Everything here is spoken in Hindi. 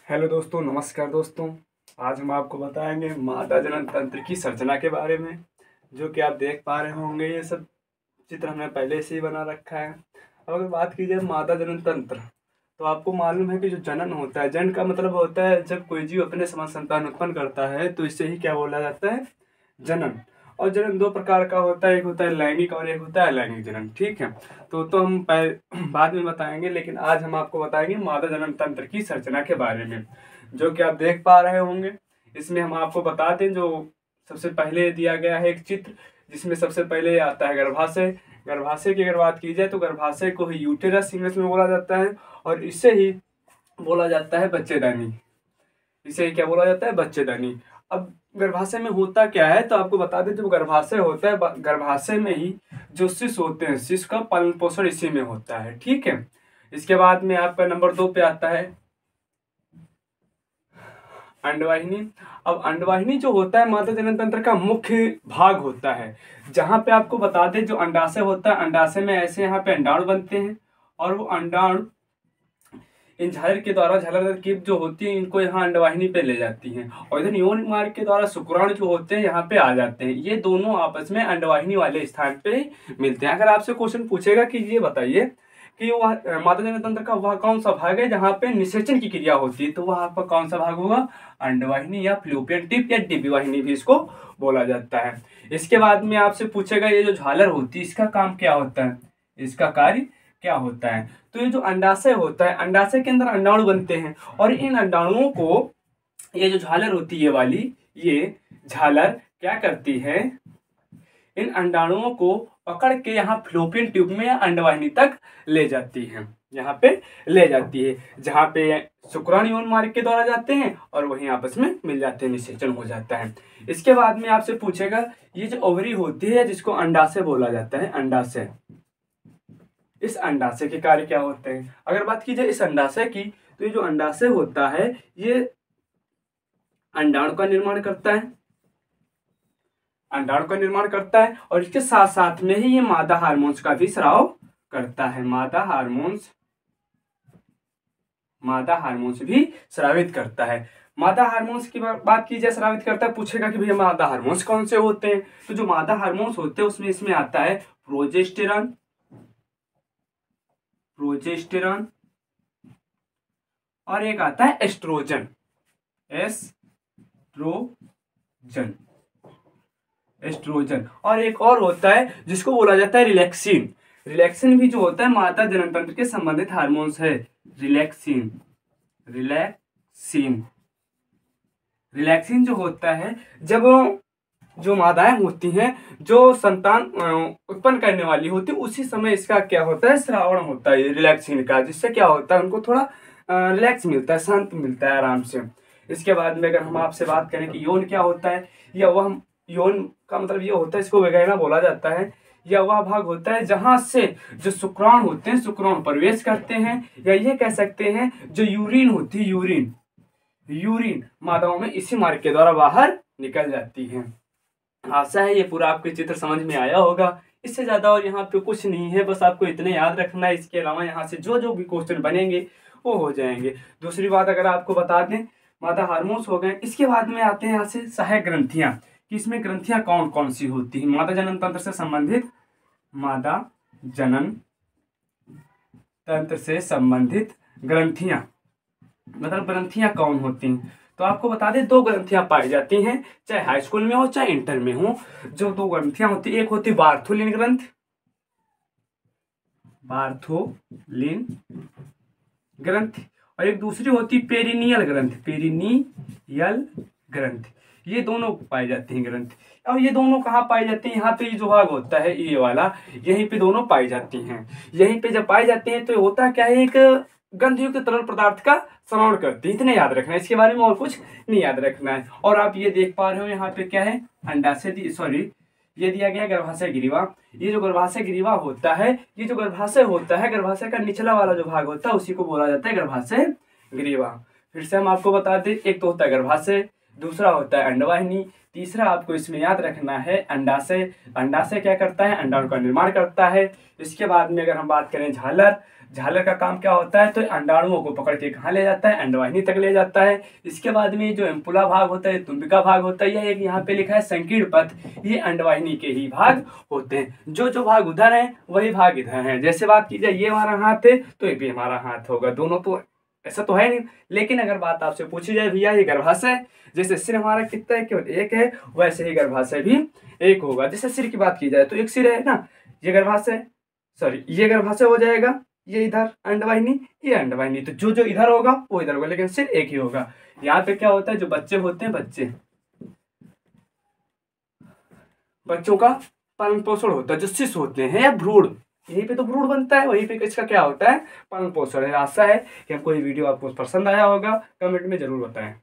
हेलो दोस्तों, नमस्कार दोस्तों। आज हम आपको बताएंगे मादा जनन तंत्र की संरचना के बारे में। जो कि आप देख पा रहे होंगे, ये सब चित्र हमने पहले से ही बना रखा है। अब अगर बात की जाए मादा जनन तंत्र, तो आपको मालूम है कि जो जनन होता है, जनन का मतलब होता है जब कोई जीव अपने समान संतान उत्पन्न करता है तो इसे ही क्या बोला जाता है, जनन। और जनन दो प्रकार का होता है, एक होता है लैंगिक और एक होता है अलैंगिक जनन। ठीक है, तो हम बाद में बताएंगे, लेकिन आज हम आपको बताएंगे मादा जनन तंत्र की संरचना के बारे में, जो कि आप देख पा रहे होंगे। इसमें हम आपको बता दें, जो सबसे पहले दिया गया है एक चित्र, जिसमें सबसे पहले आता है गर्भाशय। गर्भाशय की अगर बात की जाए तो गर्भाशय को ही यूटेरस इंग्लिश में बोला जाता है, और इसे ही बोला जाता है बच्चेदानी। इसे क्या बोला जाता है, बच्चेदानी। अब गर्भाशय में होता क्या है, तो आपको बता दें, जब गर्भाशय होता है, गर्भाशय में ही जो शिशु होते हैं, शिशु का पालन पोषण इसी में होता है। ठीक है, इसके बाद में आपका नंबर 2 पे आता है अंडवाहिनी। अब अंडवाहिनी जो होता है मादा जनन तंत्र का मुख्य भाग होता है, जहां पे आपको बता दें जो अंडाशय होता है, अंडाशय में ऐसे यहाँ पे अंडाणु बनते हैं, और वो अंडाणु इन झालर के द्वारा, झालर कीप जो होती है, इनको यहाँ अंडवाहिनी पे ले जाती हैं, और इधर यौन मार्ग के द्वारा शुक्राणु जो होते हैं यहाँ पे आ जाते हैं। ये दोनों आपस में अंडवाहिनी वाले स्थान पे मिलते हैं। अगर आपसे क्वेश्चन पूछेगा कि ये बताइए कि वह मादा जनन तंत्र का वह कौन सा भाग है जहाँ पे निषेचन की क्रिया होती है, तो वह आपका कौन सा भाग होगा, अंडवाहिनी या फ्लूपियन टिप या डिब्बी वाहिनी भी इसको बोला जाता है। इसके बाद में आपसे पूछेगा ये जो झालर होती है, इसका काम क्या होता है, इसका कार्य क्या होता है। तो ये जो अंडाशय होता है, अंडाशय के अंदर अंडाणु बनते हैं, और इन अंडाणुओं को ये जो झालर होती है, ये वाली ये झालर क्या करती है, इन अंडाणुओं को पकड़ के यहाँ फ्लोपियन ट्यूब में या अंडवाहिनी तक ले जाती है, यहाँ पे ले जाती है, जहाँ पे शुक्राणु यौन मार्ग के द्वारा जाते हैं और वहीं आपस में मिल जाते हैं, निषेचन हो जाता है। इसके बाद में आपसे पूछेगा ये जो ओवरी होती है, जिसको अंडाशय बोला जाता है, अंडाशय, इस अंडाशय के कार्य क्या होते हैं। अगर बात की जाए इस अंडाशय की, तो ये जो अंडाशय होता है, ये अंडाणु का निर्माण करता है, अंडाणु का निर्माण करता है, और इसके साथ साथ में ही ये मादा हार्मोन्स का भी स्राव करता है। मादा हार्मोन्स भी स्रावित करता है। मादा हार्मोन्स की बात की जाए, स्रावित करता है, पूछेगा कि भैया मादा हार्मोन्स कौन से होते हैं, तो जो मादा हार्मोन्स होते हैं उसमें इसमें आता है प्रोजेस्टेरॉन, और एक आता है एस्ट्रोजन, एस्ट्रोजन, और एक और होता है जिसको बोला जाता है रिलैक्सिन। रिलैक्सिन भी जो होता है मादा जनन तंत्र के संबंधित हार्मोन्स है। रिलैक्सिन जो होता है, जब जो मादाएं होती हैं, जो संतान उत्पन्न करने वाली होती है, उसी समय इसका क्या होता है, श्रावण होता है रिलैक्सिन का, जिससे क्या होता है, उनको थोड़ा रिलैक्स मिलता है, शांत मिलता है आराम से। इसके बाद में अगर हम आपसे बात करें कि यौन क्या होता है, या वह यौन का मतलब ये होता है, इसको वैगिना बोला जाता है, या वह भाग होता है जहां से जो शुक्राणु होते हैं, शुक्राणु प्रवेश करते हैं, या ये कह सकते हैं जो यूरिन होती है, यूरिन मादाओं में इसी मार्ग के द्वारा बाहर निकल जाती है। आशा है ये पूरा आपके चित्र समझ में आया होगा। इससे ज्यादा और यहाँ पे कुछ नहीं है, बस आपको इतने याद रखना है। इसके अलावा यहाँ से जो जो भी क्वेश्चन बनेंगे वो हो जाएंगे। दूसरी बात अगर आपको बता दें, मादा हार्मोन्स हो गए, इसके बाद में आते हैं यहाँ से सहायक ग्रंथियां, कि इसमें ग्रंथियां कौन कौन सी होती हैं मादा जनन तंत्र से संबंधित। मादा जनन तंत्र से संबंधित ग्रंथियां मतलब ग्रंथियां कौन होती हैं, तो आपको बता दें दो ग्रंथियां पाई जाती हैं, चाहे हाई स्कूल में हो चाहे इंटर में हो। जो दो ग्रंथियां होती, एक होती बार्थोलिन ग्रंथ, और एक दूसरी होती पेरिनियल ग्रंथ। ये दोनों पाई जाती हैं ग्रंथ। और ये दोनों कहाँ पाई जाती हैं, यहाँ पे ये जो भाग होता है ये वाला, यहीं पे दोनों पाई जाती हैं। यहीं पे जब पाई जाती हैं तो होता क्या है, एक गंधयुक्त तरल पदार्थ का श्रवण करती है। इतने याद रखना है, इसके बारे में और कुछ नहीं याद रखना है। और आप ये देख पा रहे हो यहाँ पे क्या है, ये दिया गया गर्भाशय ग्रीवा। ये जो गर्भाशय ग्रीवा होता है, ये जो गर्भाशय होता है, गर्भाशय का निचला वाला जो भाग होता है उसी को बोला जाता है गर्भाशय ग्रीवा। फिर से हम आपको बता दें, एक तो होता है गर्भाशय, दूसरा होता है अंडवाहिनी, तीसरा आपको इसमें याद रखना है अंडाशय। अंडाशय क्या करता है, अंडाणु का निर्माण करता है। इसके बाद में अगर हम बात करें झालर, झालर का काम क्या होता है, तो अंडाणुओं को पकड़ के कहाँ ले जाता है, अंडवाहिनी तक ले जाता है। इसके बाद में जो एम्पुला भाग होता है, तुम्बिका भाग होता है, यह एक यहाँ पे लिखा है संकीर्ण पथ, ये अंडवाहिनी के ही भाग होते हैं। जो जो भाग उधर है वही भाग इधर है। जैसे बात की जाए ये हमारा हाथ है तो ये भी हमारा हाथ होगा, दोनों तो ऐसा तो है नहीं। लेकिन अगर बात आपसे पूछी जाए भैया ये गर्भाशय, जैसे सिर हमारा कितना है, केवल एक है, वैसे ही गर्भाशय भी एक होगा। जैसे सिर की बात की जाए तो एक सिर है ना, ये गर्भाशय, सॉरी ये गर्भाशय हो जाएगा, ये इधर अंडवाहिनी, ये अंडवाहिनी, तो जो जो इधर होगा वो इधर होगा, लेकिन सिर एक ही होगा। यहाँ पे क्या होता है, जो बच्चे होते हैं, बच्चों का पालन पोषण होता है। जो शिशु होते हैं या भ्रूण, यहीं पे तो भ्रूण बनता है, वहीं पे इसका क्या होता है, पालन पोषण है। आशा है कि हमको ये वीडियो आपको पसंद आया होगा, कमेंट में जरूर बताएं।